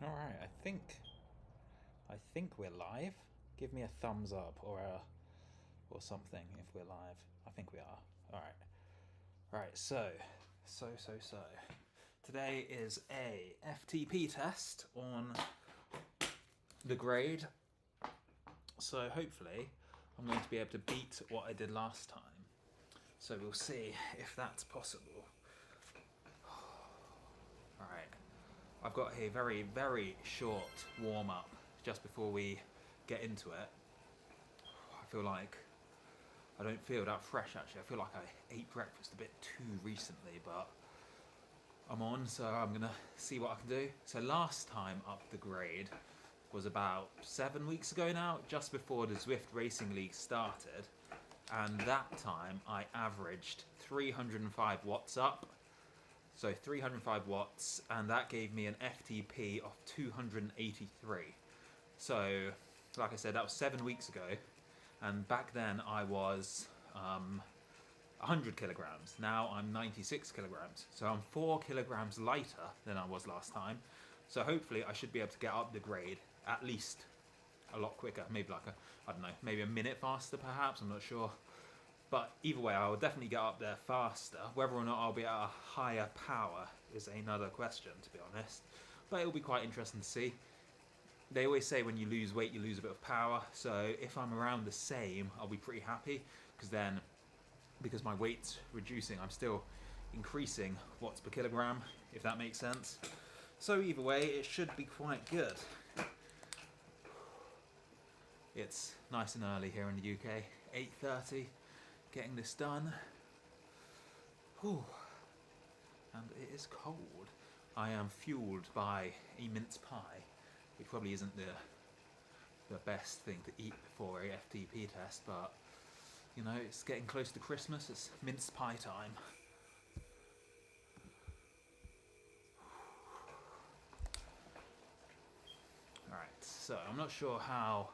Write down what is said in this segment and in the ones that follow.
All right, I think we're live. Give me a thumbs up or something if we're live. I think we are. All right. All right. So. Today is a FTP test on the grade. So hopefully I'm going to be able to beat what I did last time. So we'll see if that's possible. All right. I've got a very, very short warm-up just before we get into it. I feel like I don't feel that fresh actually. I feel like I ate breakfast a bit too recently, but I'm on, so I'm gonna see what I can do. So last time up the grade was about 7 weeks ago now, just before the Zwift Racing League started. And that time I averaged 305 watts up. So 305 watts, and that gave me an FTP of 283. So, like I said, that was 7 weeks ago, and back then I was 100 kilograms. Now I'm 96 kilograms. So I'm 4 kilograms lighter than I was last time. So hopefully I should be able to get up the grade at least a lot quicker. Maybe like I don't know, maybe a minute faster perhaps, I'm not sure. But either way, I will definitely get up there faster. Whether or not I'll be at a higher power is another question, to be honest. But it'll be quite interesting to see. They always say when you lose weight, you lose a bit of power. So if I'm around the same, I'll be pretty happy. Because my weight's reducing, I'm still increasing watts per kilogram, if that makes sense. So either way, it should be quite good. It's nice and early here in the UK, 8:30. Getting this done. Whew. And it is cold. I am fueled by a mince pie, which probably isn't the best thing to eat before a FTP test, but you know, it's getting close to Christmas, it's mince pie time. Alright, so I'm not sure how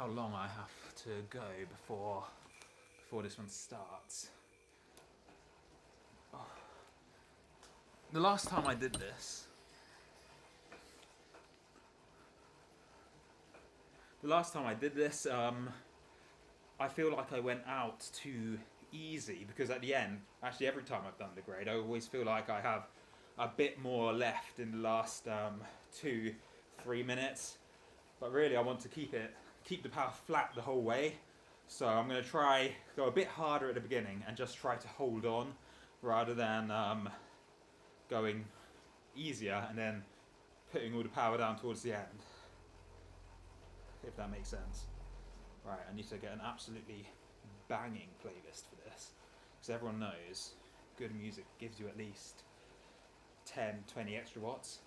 long I have to go before this one starts. Oh. The last time I did this, I feel like I went out too easy, because at the end, actually every time I've done the grade, I always feel like I have a bit more left in the last 2-3 minutes. But really I want to keep the power flat the whole way. So I'm going to go a bit harder at the beginning and just try to hold on rather than going easier and then putting all the power down towards the end, if that makes sense. Right, I need to get an absolutely banging playlist for this, because everyone knows good music gives you at least 10-20 extra watts.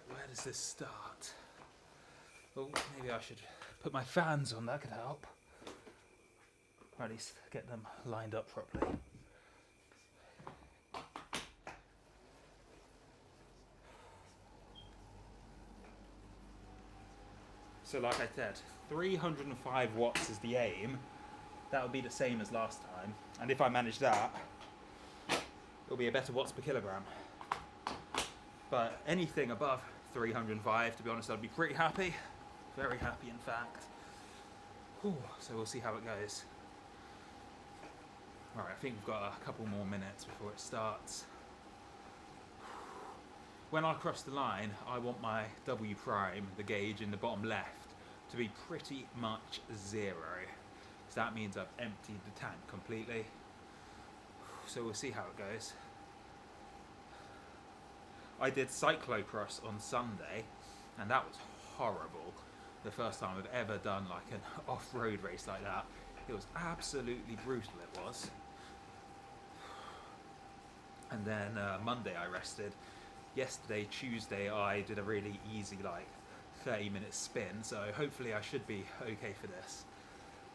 Where does this start? Oh, maybe I should put my fans on, that could help. Or at least get them lined up properly. So like I said, 305 watts is the aim. That will be the same as last time. And if I manage that, it'll be a better watts per kilogram. But anything above 305, to be honest, I'd be pretty happy. Very happy, in fact. Whew, so we'll see how it goes. Alright, I think we've got a couple more minutes before it starts. When I cross the line, I want my W prime, the gauge in the bottom left, to be pretty much 0. So that means I've emptied the tank completely. So we'll see how it goes. I did cyclocross on Sunday, and that was horrible. The first time I've ever done like an off-road race like that. It was absolutely brutal, it was. And then Monday I rested. Yesterday, Tuesday, I did a really easy like 30-minute spin, so hopefully I should be okay for this.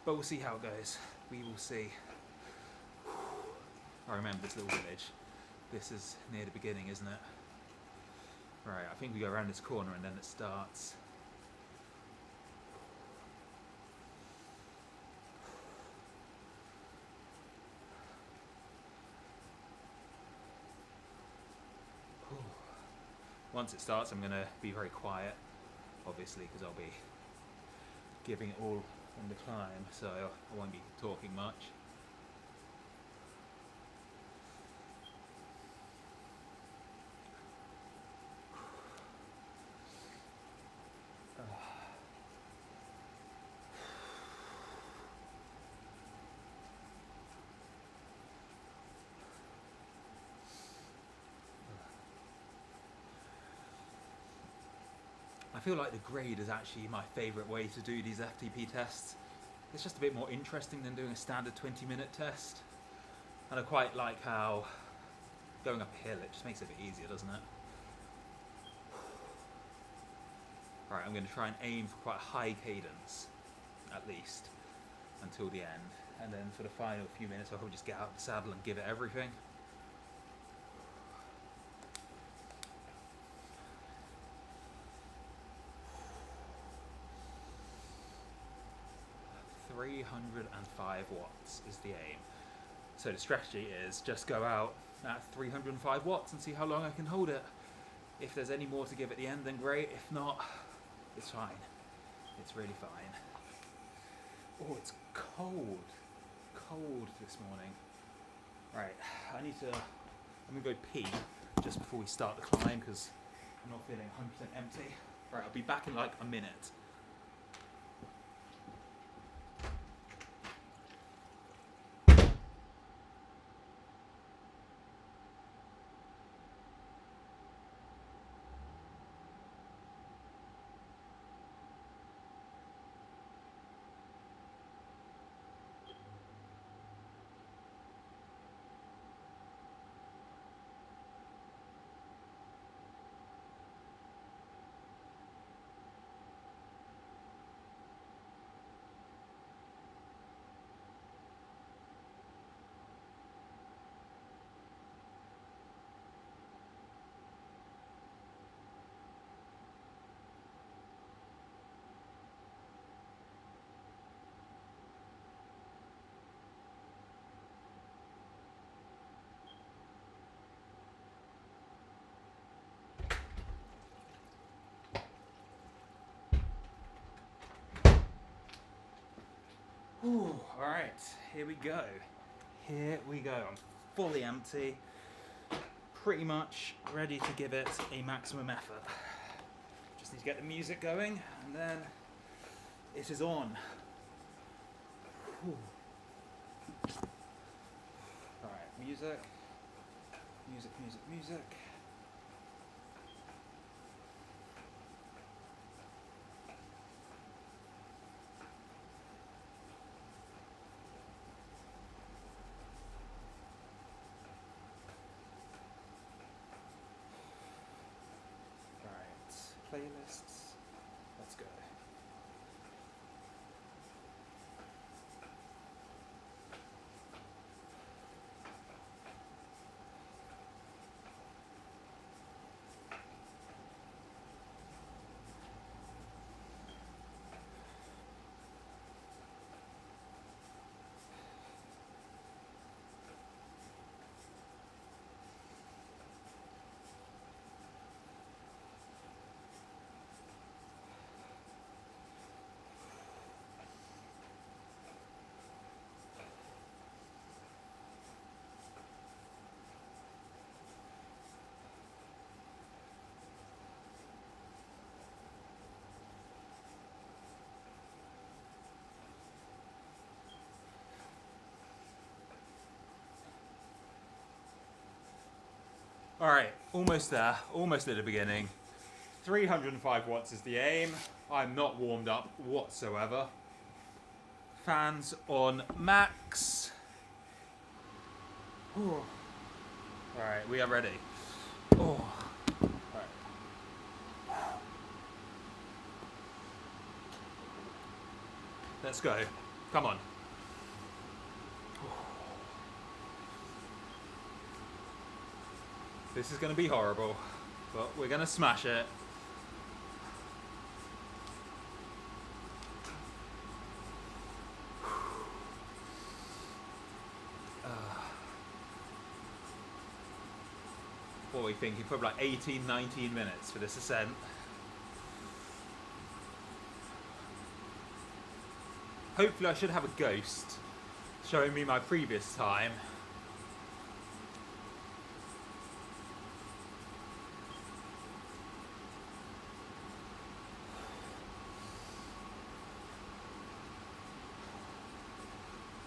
But we'll see how it goes. We will see. I remember this little village. This is near the beginning, isn't it? Right, I think we go around this corner and then it starts. Once it starts, I'm going to be very quiet, obviously, because I'll be giving it all on the climb, so I won't be talking much. I feel like the grade is actually my favourite way to do these FTP tests. It's just a bit more interesting than doing a standard 20-minute test. And I quite like how going up a hill, it just makes it a bit easier, doesn't it? Right, I'm going to try and aim for quite a high cadence, at least, until the end. And then for the final few minutes, I'll probably just get out of the saddle and give it everything. .305 watts is the aim. So the strategy is just go out at 305 watts and see how long I can hold it. If there's any more to give at the end, then great. If not, it's fine. It's really fine. Oh, it's cold. Cold this morning. Right, I'm gonna go pee just before we start the climb because I'm not feeling 100% empty. Right, I'll be back in like a minute. Ooh, all right, here we go. Here we go. I'm fully empty, pretty much ready to give it a maximum effort. Just need to get the music going, and then it is on. Ooh. All right, music, music, music, music. Playlists. Let's go. All right, almost there, almost at the beginning. 305 watts is the aim. I'm not warmed up whatsoever. Fans on max. All right, we are ready. Oh. All right. Let's go. Come on. This is going to be horrible, but we're going to smash it. What are we thinking? Probably like 18, 19 minutes for this ascent. Hopefully I should have a ghost showing me my previous time.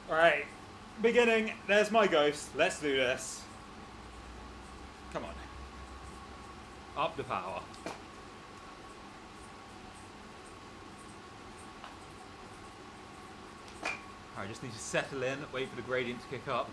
Alright, beginning. There's my ghost. Let's do this. Come on. Up the power. I just need to settle in, wait for the gradient to kick up.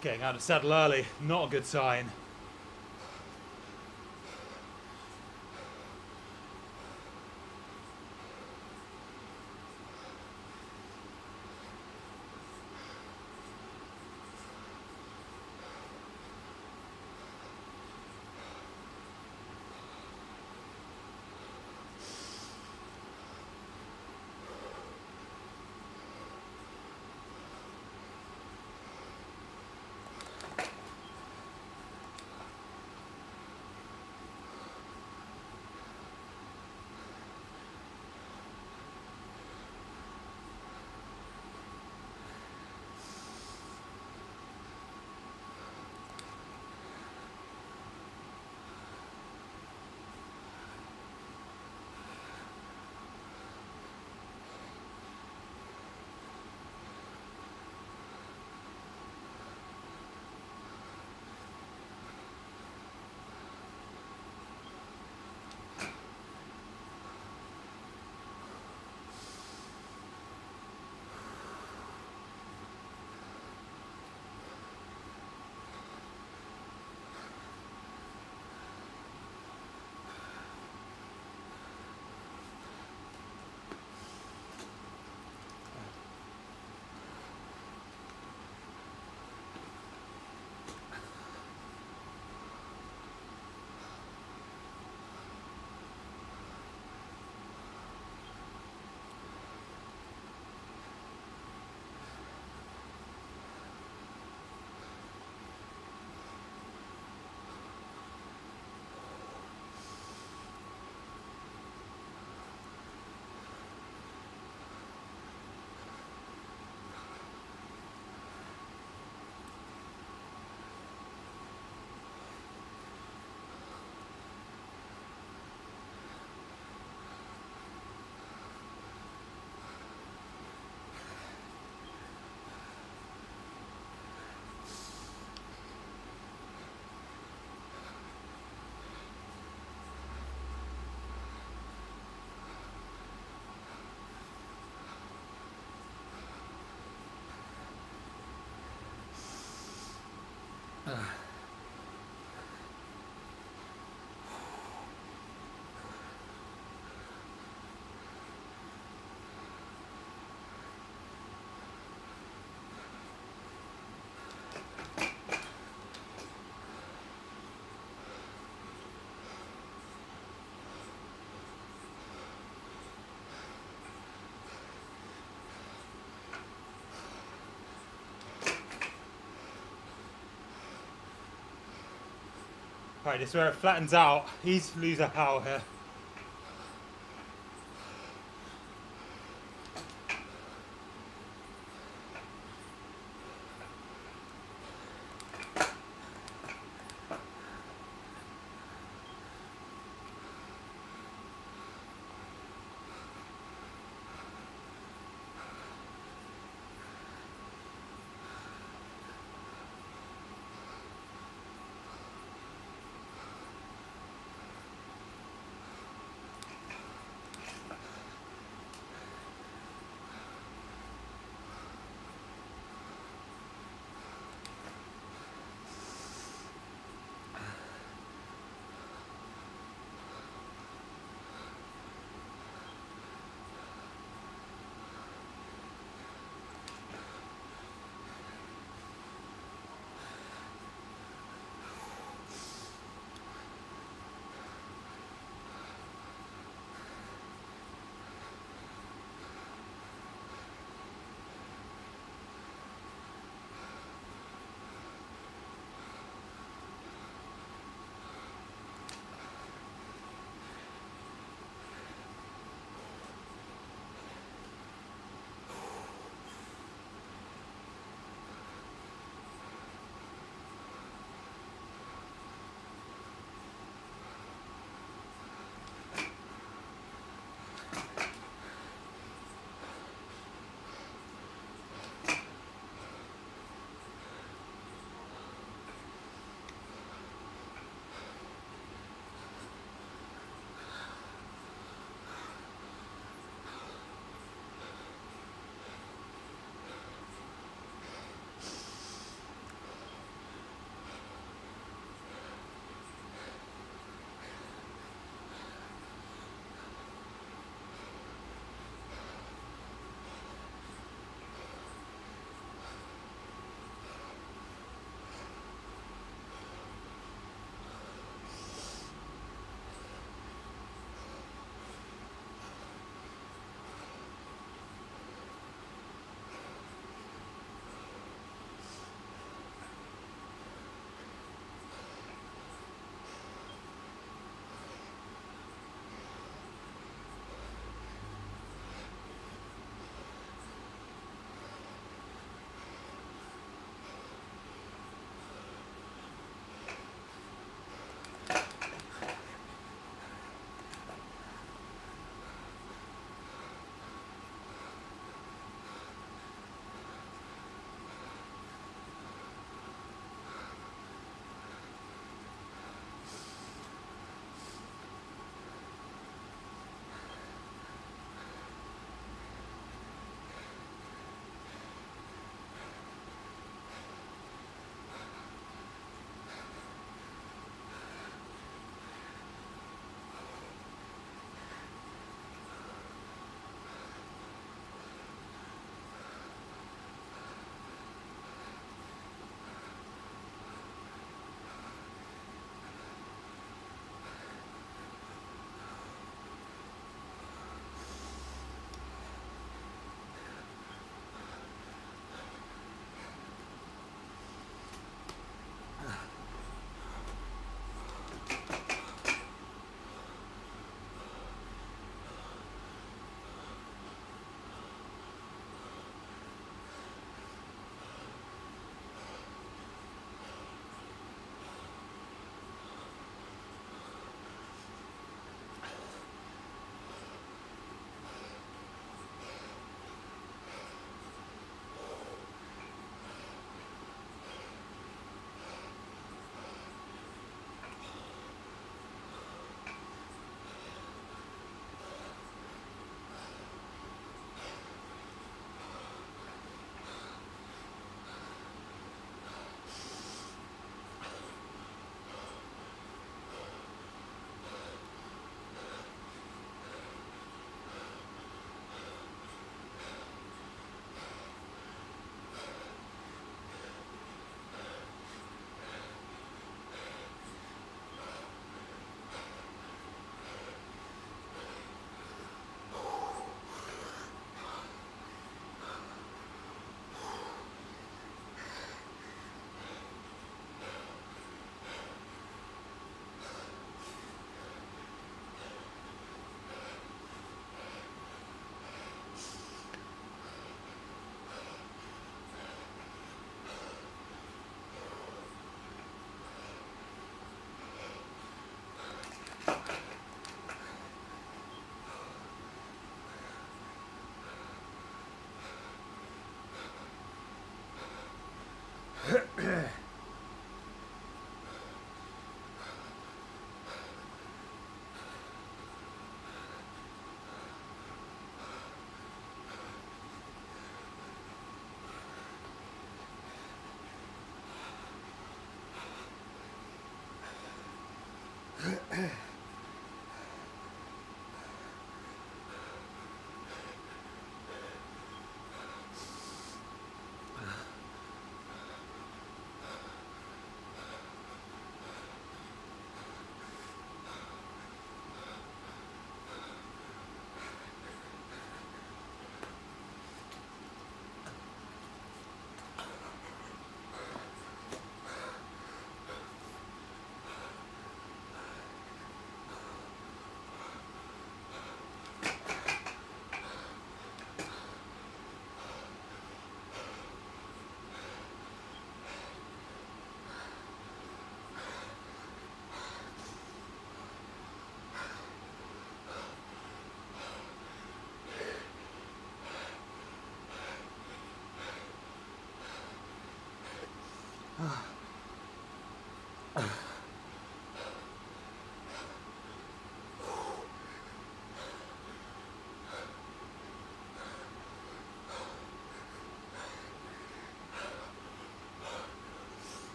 Getting out of saddle early, not a good sign. Right, this is where it flattens out. He's lose our power here.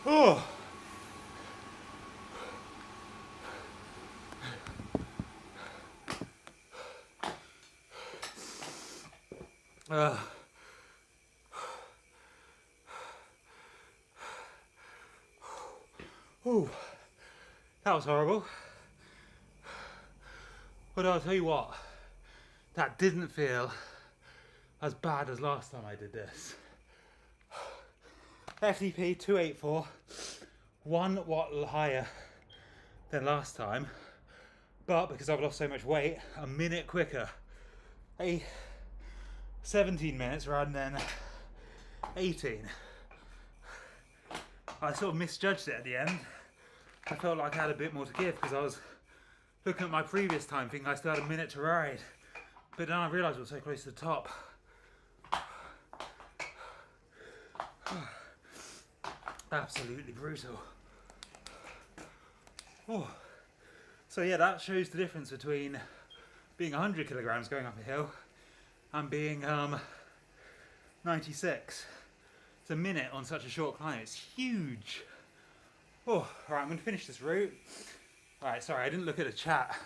Oh. Uh, Ooh, that was horrible. But I'll tell you what, that didn't feel as bad as last time I did this. FTP 284, 1 watt higher than last time, but because I've lost so much weight, a minute quicker. 17 minutes rather than 18. I sort of misjudged it at the end. I felt like I had a bit more to give because I was looking at my previous time thinking I still had a minute to ride. But then I realised I was so close to the top. Absolutely brutal. Oh. So yeah, that shows the difference between being 100 kilograms going up a hill and being 96. It's a minute on such a short climb. It's huge. Oh, alright, I'm going to finish this route. Alright, sorry, I didn't look at the chat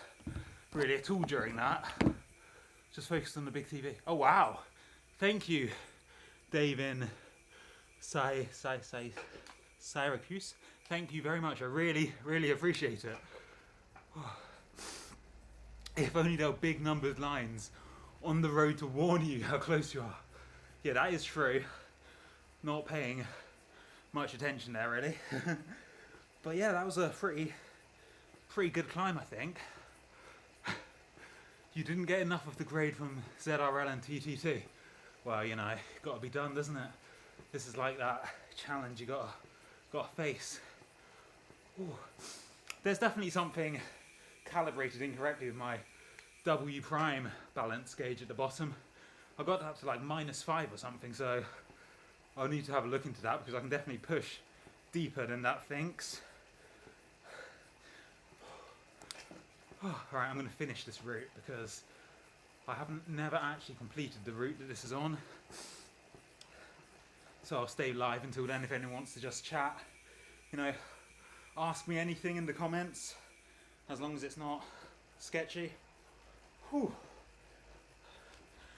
really at all during that. Just focused on the big TV. Oh wow. Thank you, Dave in Syracuse. Thank you very much. I really, really appreciate it. Oh. If only there were big numbered lines on the road to warn you how close you are. Yeah, that is true. Not paying much attention there, really. But yeah, that was a pretty good climb, I think. You didn't get enough of the grade from ZRL and TTT. Well, you know, got to be done, doesn't it? This is like that challenge you got to face. Ooh. There's definitely something calibrated incorrectly with my W prime balance gauge at the bottom. I got that to like -5 or something, so I'll need to have a look into that because I can definitely push deeper than that thinks. Alright, I'm going to finish this route because I never actually completed the route that this is on. So I'll stay live until then if anyone wants to just chat. You know, ask me anything in the comments, as long as it's not sketchy. Whew.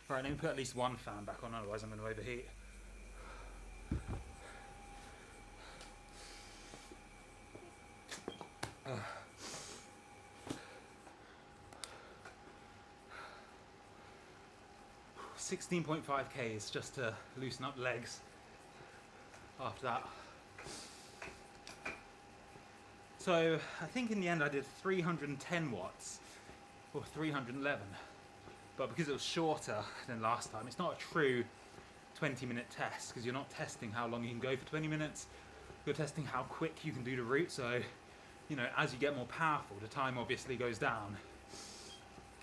Right, let me put at least one fan back on, otherwise I'm going to overheat. Uh. 16.5 Ks just to loosen up legs after that. So I think in the end I did 310 watts or 311, but because it was shorter than last time, it's not a true 20-minute test because you're not testing how long you can go for 20 minutes, you're testing how quick you can do the route. So, you know, as you get more powerful, the time obviously goes down,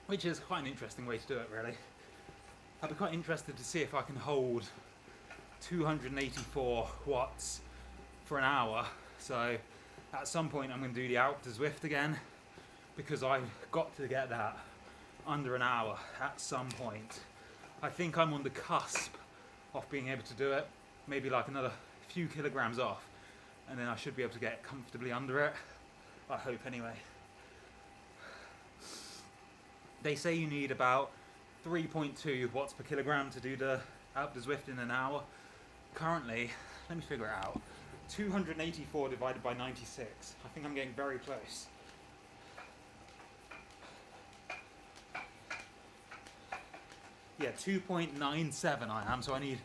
which is quite an interesting way to do it, really. I'd be quite interested to see if I can hold 284 watts for an hour. So at some point I'm going to do the Alp to Zwift again, because I've got to get that under an hour at some point. I think I'm on the cusp of being able to do it, maybe like another few kilograms off, and then I should be able to get comfortably under it. I hope anyway. They say you need about 3.2 watts per kilogram to do the Alp to Zwift in an hour. Currently, let me figure it out. 284 divided by 96. I think I'm getting very close. Yeah, 2.97 I am, so I need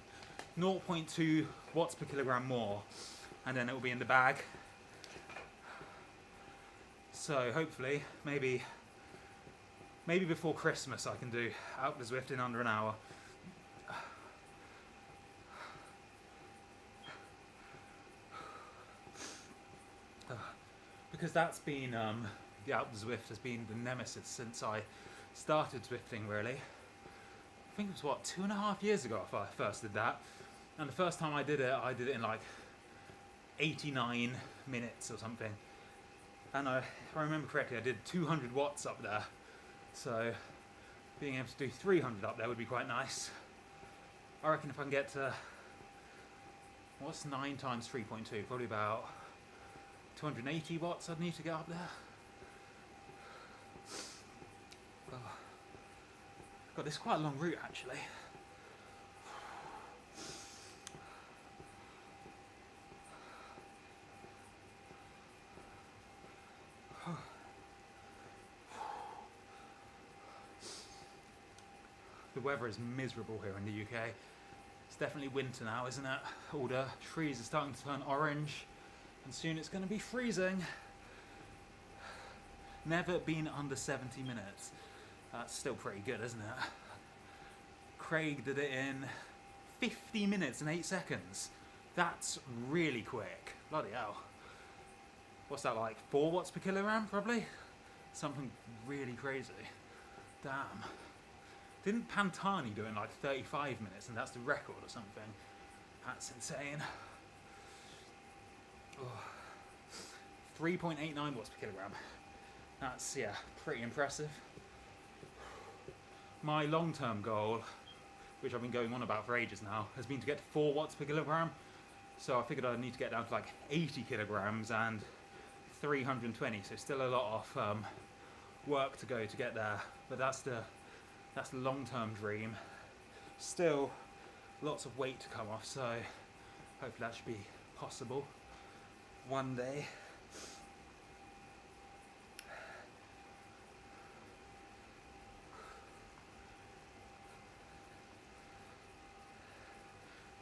0.2 watts per kilogram more, and then it will be in the bag. So hopefully, maybe before Christmas I can do Alp to Zwift in under an hour. Because that's been, the Alp to Zwift has been the nemesis since I started Zwifting, really. I think it was, what, 2.5 years ago if I first did that. And the first time I did it in like 89 minutes or something. And if I remember correctly, I did 200 watts up there. So being able to do 300 up there would be quite nice. I reckon if I can get to, what's 9 times 3.2? Probably about 280 watts I'd need to get up there. Oh. God, this is quite a long route actually. The weather is miserable here in the UK. It's definitely winter now, isn't it? All the trees are starting to turn orange, and soon it's going to be freezing. Never been under 70 minutes. That's still pretty good, isn't it? Craig did it in 50 minutes and 8 seconds. That's really quick. Bloody hell. What's that, like 4 watts per kilogram probably? Something really crazy. Damn. Didn't Pantani do it in like 35 minutes and that's the record or something? That's insane. Oh. 3.89 watts per kilogram. That's, yeah, pretty impressive. My long-term goal, which I've been going on about for ages now, has been to get to 4 watts per kilogram. So I figured I'd need to get down to like 80 kilograms and 320. So still a lot of work to go to get there. But that's the long-term dream. Still lots of weight to come off. So hopefully that should be possible one day.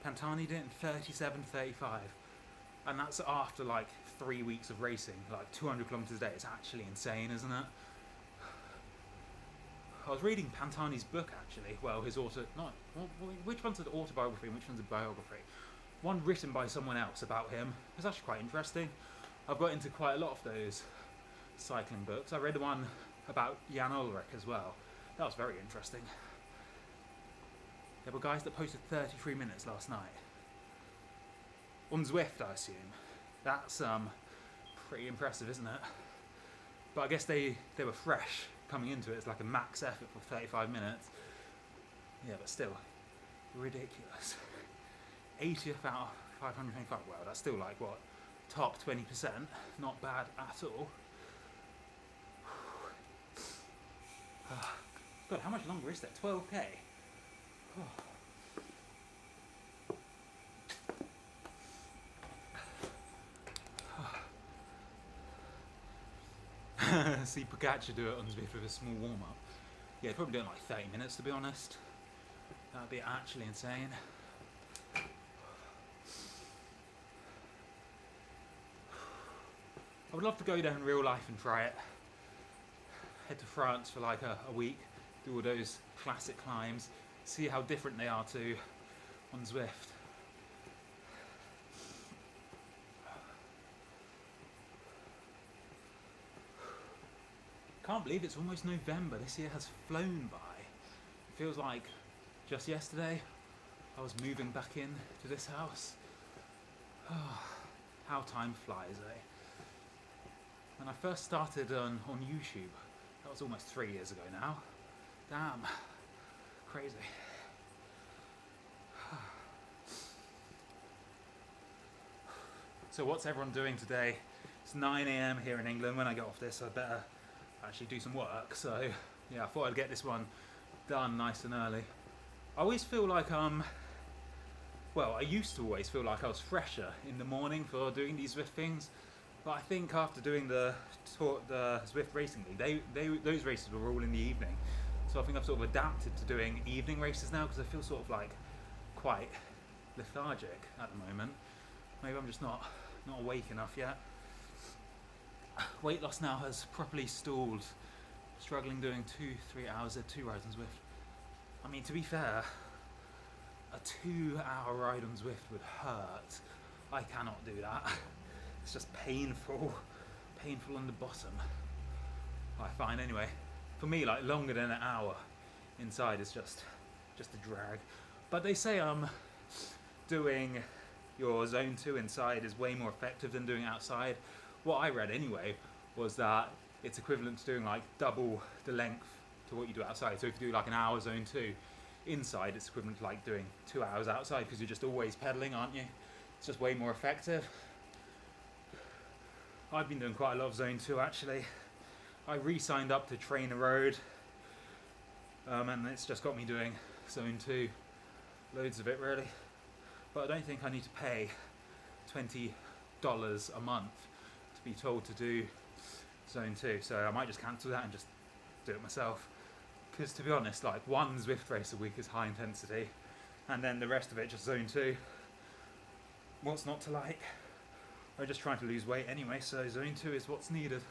Pantani did it in 37.35, and that's after like 3 weeks of racing, like 200 kilometers a day. It's actually insane, isn't it? I was reading Pantani's book actually. Well, his which one's an autobiography and which one's a biography? One written by someone else about him. It's actually quite interesting. I've got into quite a lot of those cycling books. I read one about Jan Ullrich as well. That was very interesting. There were guys that posted 33 minutes last night. On Zwift, I assume. That's pretty impressive, isn't it? But I guess they were fresh coming into it. It's like a max effort for 35 minutes. Yeah, but still, ridiculous. 80th out of 525. Well, that's still like, what, top 20%? Not bad at all. God, how much longer is that? 12k? See Pogacar do it on Zwift with a small warm-up. Yeah, probably doing like 30 minutes to be honest. That'd be actually insane. I would love to go down in real life and try it. Head to France for like a week, do all those classic climbs, see how different they are to on Zwift. Can't believe it's almost November. This year has flown by. It feels like just yesterday I was moving back in to this house. How time flies, eh? When I first started on YouTube, that was almost 3 years ago now. Damn, crazy. So what's everyone doing today? It's 9 AM here in England. When I get off this, I better actually do some work. So yeah, I thought I'd get this one done nice and early. I always feel like well, I used to always feel like I was fresher in the morning for doing these Zwift things, but I think after doing the Zwift Racing League, those races were all in the evening. So I think I've sort of adapted to doing evening races now because I feel sort of like quite lethargic at the moment. Maybe I'm just not awake enough yet. Weight loss now has properly stalled. Struggling doing 2-3 hours at 2 rides on Zwift. I mean, to be fair, a 2-hour ride on Zwift would hurt. I cannot do that. It's just painful on the bottom. I find anyway. For me, like longer than an hour inside is just a drag. But they say doing your zone 2 inside is way more effective than doing it outside. What I read anyway was that it's equivalent to doing like double the length to what you do outside. So if you do like an hour zone 2 inside, it's equivalent to like doing 2 hours outside because you're just always pedaling, aren't you? It's just way more effective. I've been doing quite a lot of zone 2 actually. I re-signed up to Trainer Road and it's just got me doing zone 2. Loads of it really. But I don't think I need to pay $20 a month to be told to do zone 2. So I might just cancel that and just do it myself. Because to be honest, like one Zwift race a week is high intensity, and then the rest of it just zone 2. What's not to like? I'm just trying to lose weight anyway, so zone 2 is what's needed.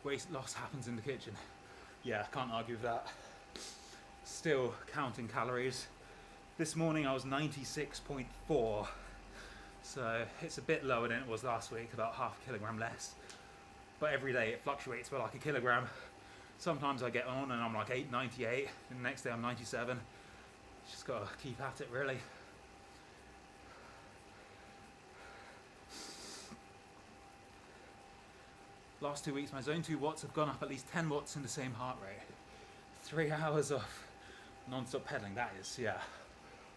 Weight loss happens in the kitchen. Yeah, can't argue with that. Still counting calories. This morning I was 96.4, so it's a bit lower than it was last week, about half a kilogram less. But every day it fluctuates by like a kilogram. Sometimes I get on and I'm like 98, and the next day I'm 97. Just gotta keep at it really. Last 2 weeks my zone 2 watts have gone up at least 10 watts in the same heart rate. 3 hours of non-stop pedaling, that is, yeah.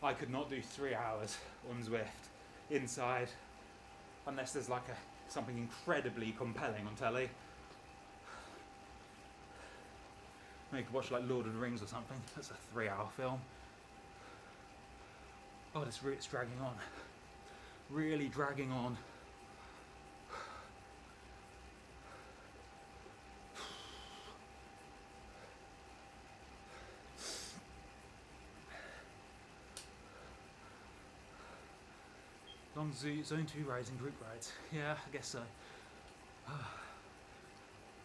I could not do 3 hours on Zwift inside unless there's like something incredibly compelling on telly. Maybe watch like Lord of the Rings or something. That's a 3-hour film. Oh, this route's dragging on. Really dragging on. Long zone 2 rides and group rides. Yeah, I guess so.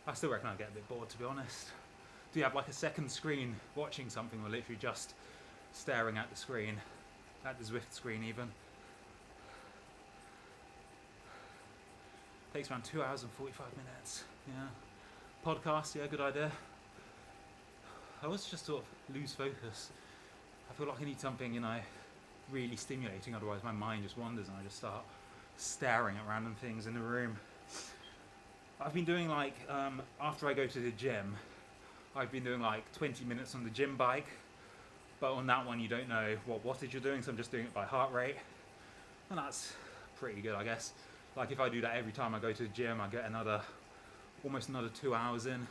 I still reckon I'd get a bit bored, to be honest. Do you have like a second screen watching something, or literally just staring at the screen? At the Zwift screen even? Takes around 2 hours and 45 minutes. Yeah. Podcast, yeah, good idea. I always just sort of lose focus. I feel like I need something, you know, really stimulating, otherwise my mind just wanders and I just start staring at random things in the room. I've been doing like, after I go to the gym, I've been doing like 20 minutes on the gym bike, but on that one you don't know what wattage you're doing, so I'm just doing it by heart rate, and that's pretty good, I guess. Like if I do that every time I go to the gym, I get almost another 2 hours in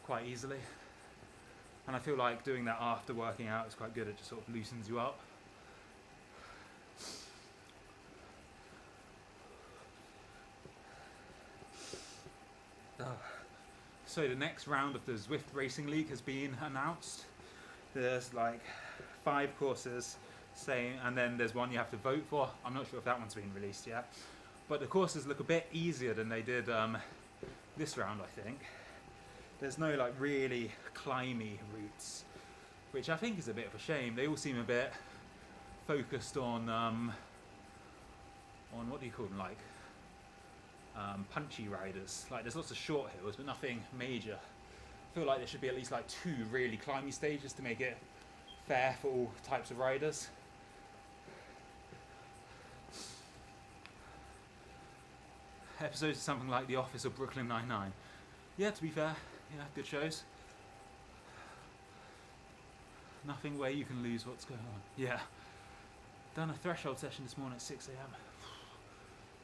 quite easily. And I feel like doing that after working out is quite good, it just sort of loosens you up. So the next round of the Zwift Racing League has been announced. There's like 5 courses saying, and then there's one you have to vote for. I'm not sure if that one's been released yet, but the courses look a bit easier than they did this round, I think. There's no like really climby routes, which I think is a bit of a shame. They all seem a bit focused on what do you call them, like punchy riders. Like there's lots of short hills, but nothing major. I feel like there should be at least like 2 really climby stages to make it fair for all types of riders. Episodes of something like The Office or Brooklyn Nine-Nine. Yeah, to be fair, yeah, good shows. Nothing where you can lose what's going on. Yeah. Done a threshold session this morning at 6 AM.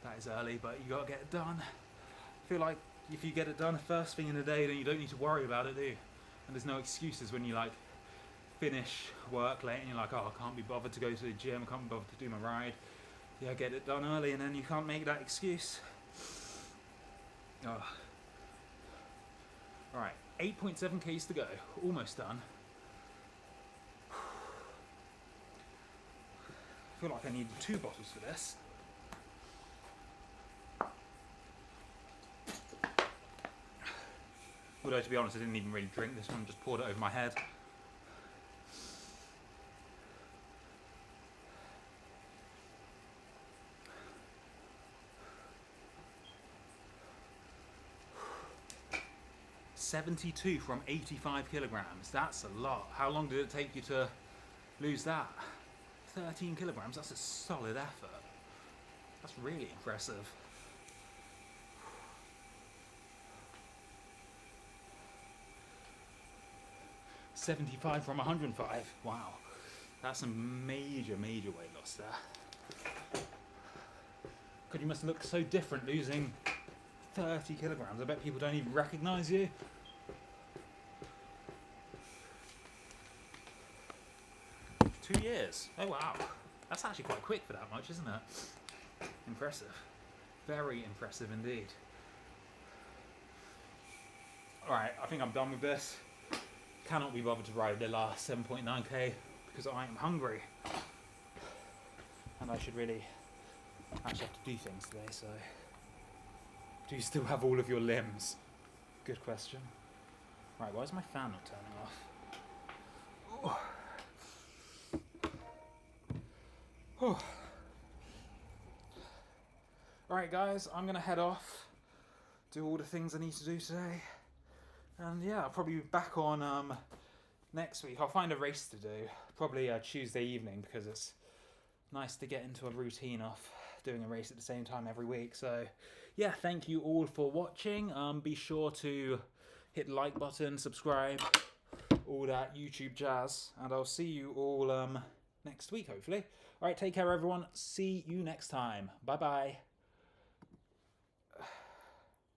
That is early, but you gotta get it done. I feel like if you get it done first thing in the day, then you don't need to worry about it, do you? And there's no excuses when you like finish work late and you're like, oh, I can't be bothered to go to the gym, I can't be bothered to do my ride. Yeah, get it done early and then you can't make that excuse. Oh. Alright, 8.7 Ks to go, almost done. I feel like I need 2 bottles for this. Although to be honest, I didn't even really drink this one, just poured it over my head. $72 from 85 kilograms. That's a lot. How long did it take you to lose that? 13 kilograms. That's a solid effort. That's really impressive. $75 from 105. Wow. That's a major weight loss there. God, you must look so different losing 30 kilograms. I bet people don't even recognize you. Two years. Oh wow. That's actually quite quick for that much, isn't it? Impressive. Very impressive indeed. Alright, I think I'm done with this. Cannot be bothered to ride the last 7.9k because I am hungry. And I should really actually have to do things today, so... Do you still have all of your limbs? Good question. Right, why is my fan not turning off? Oh. Alright guys, I'm gonna head off, do all the things I need to do today, and yeah, I'll probably be back on next week. I'll find a race to do, probably Tuesday evening, because it's nice to get into a routine of doing a race at the same time every week. So yeah, thank you all for watching. Be sure to hit the like button, subscribe, all that YouTube jazz, and I'll see you all next week, hopefully. Alright, take care everyone. See you next time. Bye bye.